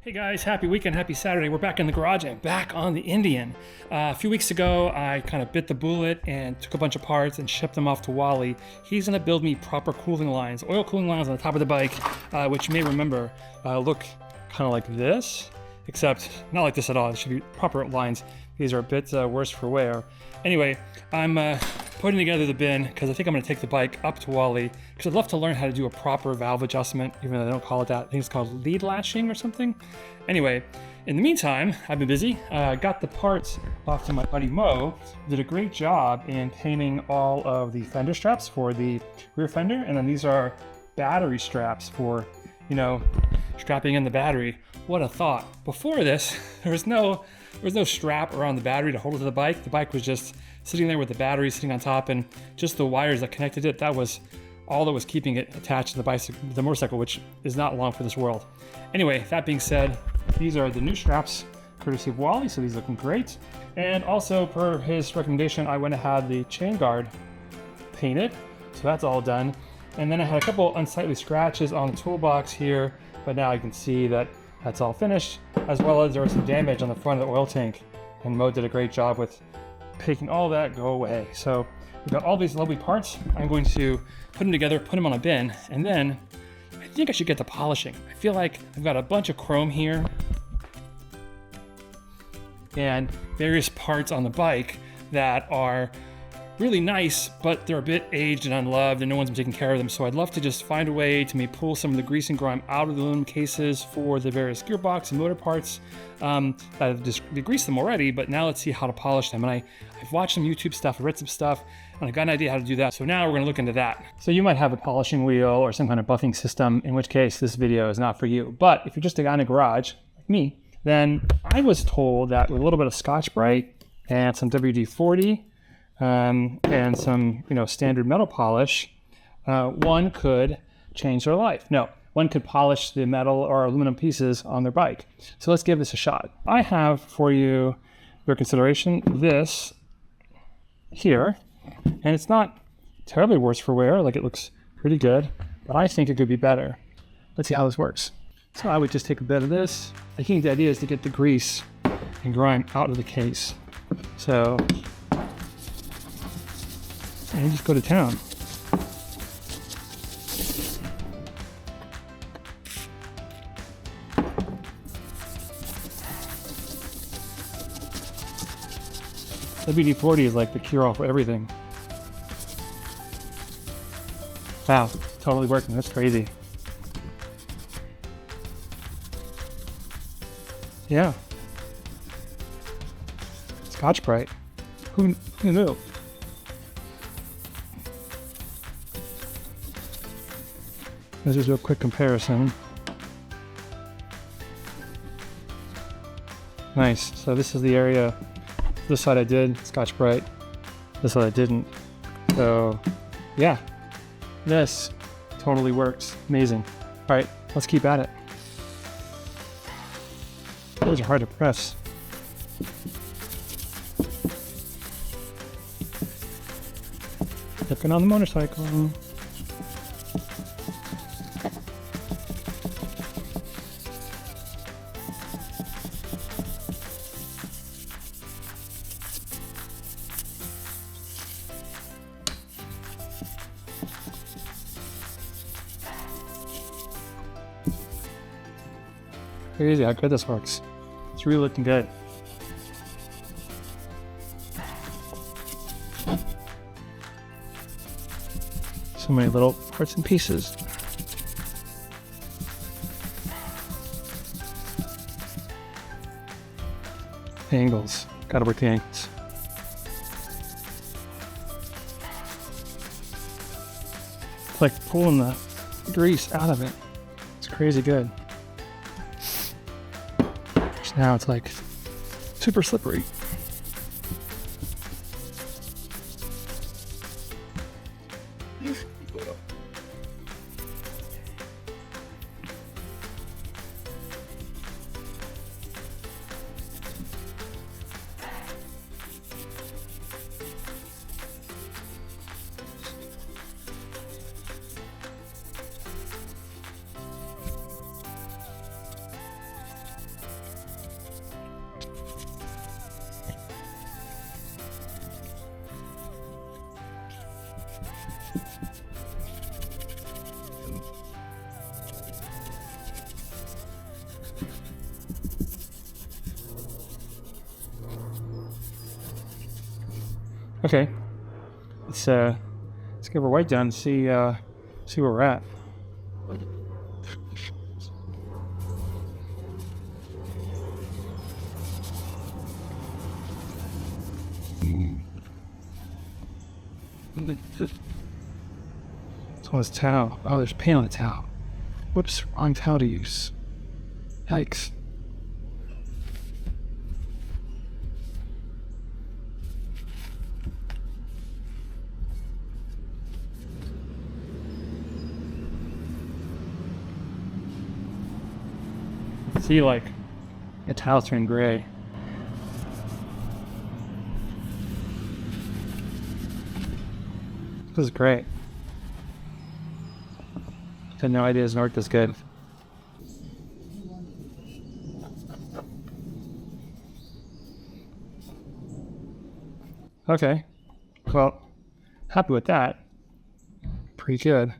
Hey guys, happy weekend, happy Saturday. We're back in the garage and back on the Indian. A few weeks ago, I kind of bit the bullet and took a bunch of parts and shipped them off to Wally. He's gonna build me proper cooling lines, oil cooling lines on the top of the bike, which you may remember look kind of like this, except not like this at all. It should be proper lines. These are a bit worse for wear. Anyway, I'm putting together the bin because I think I'm going to take the bike up to Wally because I'd love to learn how to do a proper valve adjustment, even though they don't call it that. I think it's called lead lashing or something. Anyway, in the meantime, I've been busy. Got the parts off to my buddy Moe. Did a great job in painting all of the fender straps for the rear fender, and then these are battery straps for, you know, strapping in the battery. What a thought. Before this, there was no strap around the battery to hold it to the bike. The bike was just sitting there with the battery sitting on top and just the wires that connected it. That was all that was keeping it attached to the bicycle, the motorcycle, which is not long for this world. Anyway, that being said, these are the new straps courtesy of Wally, so these looking great. And also, per his recommendation, I went and had the chain guard painted, so that's all done. And then I had a couple unsightly scratches on the toolbox here, but now you can see that that's all finished, as well as there was some damage on the front of the oil tank, and Mo did a great job with making all that go away. So we've got all these lovely parts. I'm going to put them together, put them on a bin, and then I think I should get to polishing. I feel like I've got a bunch of chrome here and various parts on the bike that are really nice, but they're a bit aged and unloved and no one's been taking care of them. So I'd love to just find a way to maybe pull some of the grease and grime out of the aluminum cases for the various gearbox and motor parts. I've just degreased them already, but now let's see how to polish them. And I've watched some YouTube stuff, I read some stuff, and I got an idea how to do that. So now we're gonna look into that. So you might have a polishing wheel or some kind of buffing system, in which case this video is not for you. But if you're just a guy in a garage, like me, then I was told that with a little bit of Scotch-Brite and some WD-40, and some, standard metal polish, one could change their life. No, one could polish the metal or aluminum pieces on their bike. So let's give this a shot. I have for you, your consideration, this here, and it's not terribly worse for wear. Like, it looks pretty good, but I think it could be better. Let's see how this works. So I would just take a bit of this. I think the idea is to get the grease and grime out of the case. So, and just go to town. WD-40 is like the cure-all for everything. Wow, totally working. That's crazy. Yeah. Scotch-Brite. Who knew? Let's just do a quick comparison. Nice. So this is the area. This side I did Scotch-Brite. This side I didn't. So yeah, this totally works. Amazing. All right, let's keep at it. Those are hard to press. Looking on the motorcycle. Crazy how good this works. It's really looking good. So many little parts and pieces. Angles. Gotta work the angles. It's like pulling the grease out of it. It's crazy good. Now it's like super slippery. Okay, let's get our white done and see where we're at. It's on this towel. Oh, there's paint on the towel. Whoops, wrong towel to use. Yikes. See, like, the tiles turn gray. This is great. I had no idea it was worked this good. Okay, well, happy with that. Pretty good.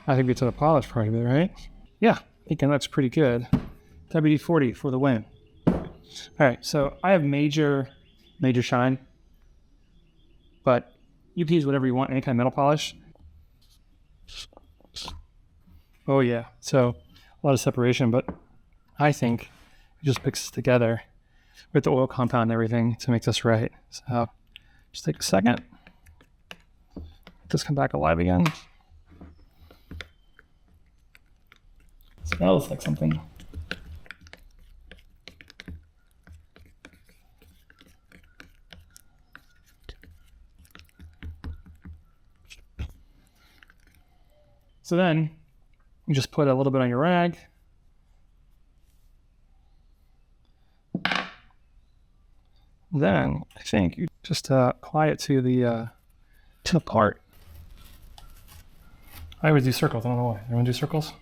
I think it's to the polish part of it, right? Yeah, I think that's pretty good. WD-40 for the win. All right, so I have major shine, but you can use whatever you want, any kind of metal polish. Oh yeah, so a lot of separation, but I think it just mixes together with the oil compound and everything to make this right. So just take a second. Let this come back alive again. Smells like something. So then you just put a little bit on your rag. Then I think you just apply it to the part. I always do circles. I don't know why. Everyone do circles?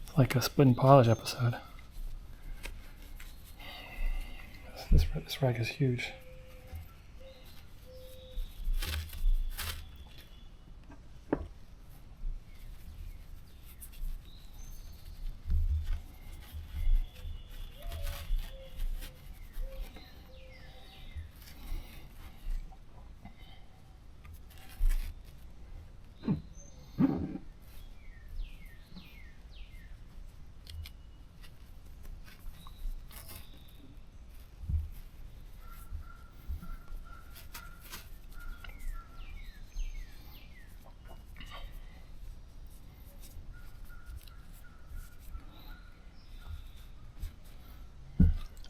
It's like a split and polish episode. This rag is huge.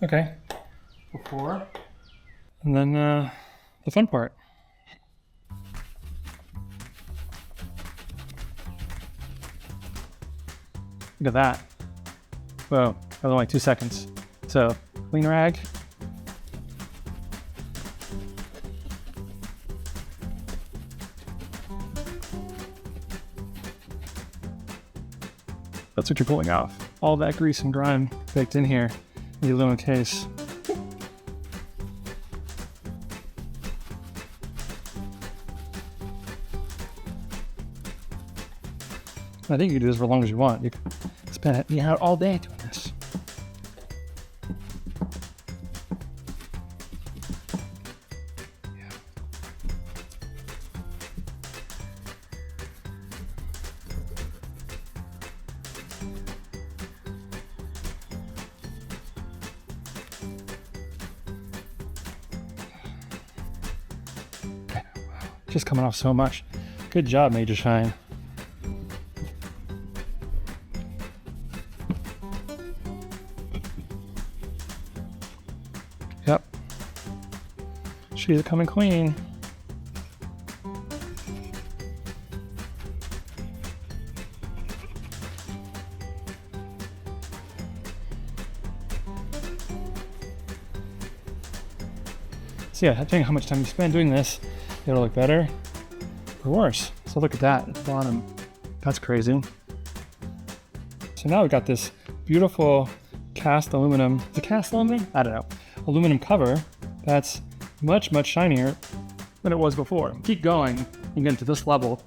Okay, before, and then the fun part. Look at that. Whoa, that was only 2 seconds. So, clean rag. That's what you're pulling off. All that grease and grime baked in here. The aluminum case. I think you can do this for as long as you want. You can spend it out all day doing this. Yeah. Just coming off so much. Good job, Major Shine. Yep. She's coming clean. So yeah, depending on how much time you spend doing this, it'll look better or worse. So look at that at the bottom. That's crazy. So now we've got this beautiful cast aluminum. Is it cast aluminum? I don't know. Aluminum cover that's much, much shinier than it was before. Keep going and get to this level,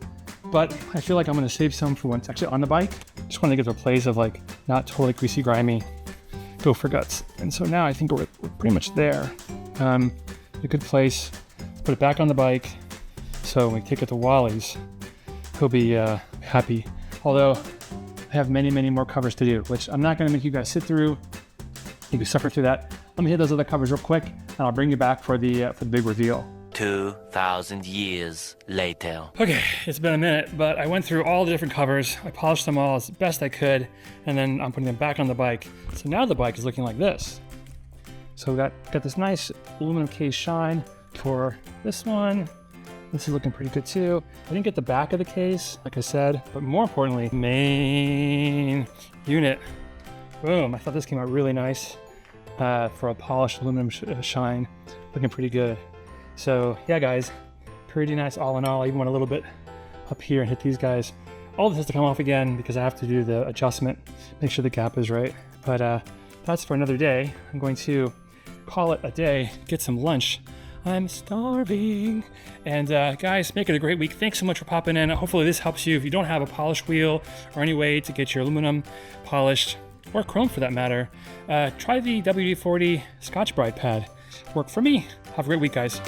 but I feel like I'm going to save some for when it's actually on the bike. Just want to get to a place of like not totally greasy, grimy. go for guts. And so now I think we're pretty much there. A good place. Let's put it back on the bike. So when we take it to Wally's, he'll be happy. Although I have many, many more covers to do, which I'm not going to make you guys sit through. You can suffer through that. Let me hit those other covers real quick, and I'll bring you back for the big reveal. 2,000 years later. Okay, it's been a minute, but I went through all the different covers. I polished them all as best I could, and then I'm putting them back on the bike. So now the bike is looking like this. So we got this nice aluminum case shine for this one. This is looking pretty good too. I didn't get the back of the case, like I said, but more importantly, main unit. Boom, I thought this came out really nice for a polished aluminum shine. Looking pretty good. So yeah, guys, pretty nice all in all. I even went a little bit up here and hit these guys. All this has to come off again because I have to do the adjustment, make sure the gap is right. But that's for another day. I'm going to call it a day, get some lunch. I'm starving. And guys, make it a great week. Thanks so much for popping in. Hopefully this helps you if you don't have a polish wheel or any way to get your aluminum polished, or chrome for that matter. Try the WD-40 Scotch-Brite pad. Worked for me. Have a great week, guys.